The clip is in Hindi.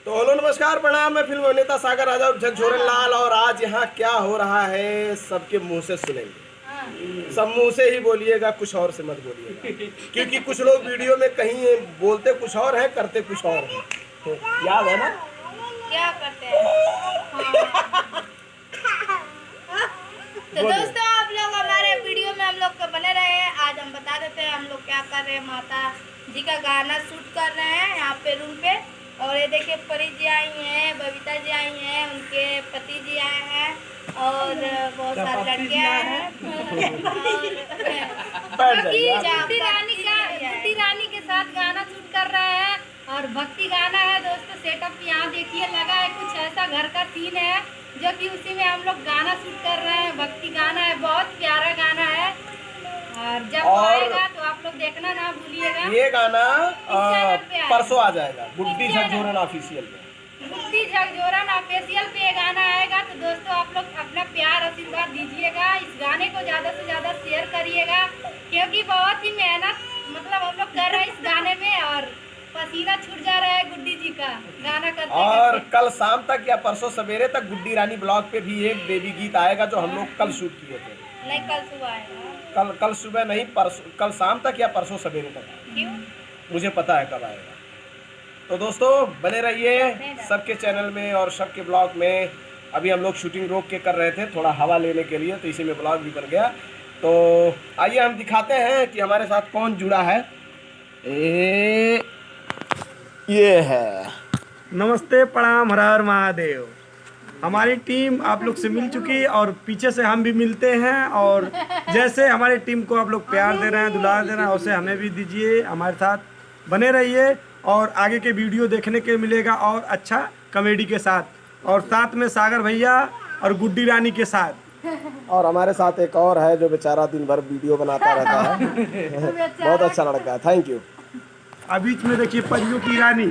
तो हेलो नमस्कार प्रणाम, मैं फिल्म अभिनेता सागर राजा झकझोरन लाल। और आज यहाँ क्या हो रहा है सबके मुंह से सुनेंगे। सब मुंह से ही बोलिएगा, कुछ और से मत बोलिएगा, क्योंकि कुछ लोग वीडियो में कहीं बोलते कुछ और है, करते कुछ और है। तो याद है ना क्या करते हैं। तो दोस्तों आप लोग हमारे वीडियो में हम लोग को बने रहे हैं। आज हम बता देते हैं हम लोग क्या कर रहे हैं। माता जी का गाना शूट कर रहे हैं यहाँ पे रूम पे। और ये देखिए परी जी आई हैं, बबीता जी आई हैं, उनके पति जी आए हैं और बहुत सारे लड़के आए हैं। गुड्डी रानी के साथ गाना शूट कर रहे हैं और भक्ति गाना है दोस्तों। सेटअप यहाँ देखिए लगा है, कुछ ऐसा घर का सीन है जो कि उसी में हम लोग गाना शूट कर रहे हैं। भक्ति गाना है, बहुत प्यारा गाना है और जब आएगा तो आप लोग देखना ना भूलिएगा। ये गाना परसों आ जाएगा गुड्डी झकझोरन ऑफिशियल पे। गुड्डी झकझोरन ऑफिशियल पे गाना आएगा। तो दोस्तों आप लोग अपना प्यार आशीर्वाद दीजिएगा, इस गाने को ज़्यादा से ज़्यादा शेयर करिएगा, क्योंकि बहुत ही मेहनत मतलब हम लोग कर रहे हैं इस गाने में और पसीना छूट जा रहा है गुड्डी जी का गाना करते और कल शाम तक या परसों सवेरे तक गुड्डी रानी ब्लॉग पे भी एक बेबी गीत आएगा जो हम लोग कल शूट किए थे। नहीं, कल सुबह आएगा। कल सुबह नहीं, परसों, कल शाम तक या परसों सवेरे तक। क्यों? मुझे पता है कब आएगा। तो दोस्तों बने रहिए सबके चैनल में और सबके ब्लॉग में। अभी हम लोग शूटिंग रोक के कर रहे थे थोड़ा हवा लेने के लिए, तो इसी में ब्लॉग भी बन गया। तो आइए हम दिखाते हैं कि हमारे साथ कौन जुड़ा है। ये है। नमस्ते, प्रणाम, हर हर महादेव। हमारी टीम आप लोग से मिल चुकी और पीछे से हम भी मिलते हैं। और जैसे हमारी टीम को आप लोग प्यार दे रहे हैं, दुलार दे रहे हैं, वैसे हमें भी दीजिए, हमारे साथ बने रहिए। और आगे के वीडियो देखने के मिलेगा और अच्छा कॉमेडी के साथ, और साथ में सागर भैया और गुड्डी रानी के साथ। और हमारे साथ एक और है जो बेचारा दिन भर वीडियो बनाता रहता है। बहुत अच्छा लड़का है, थैंक यू। बीच में देखिए परियों की रानी।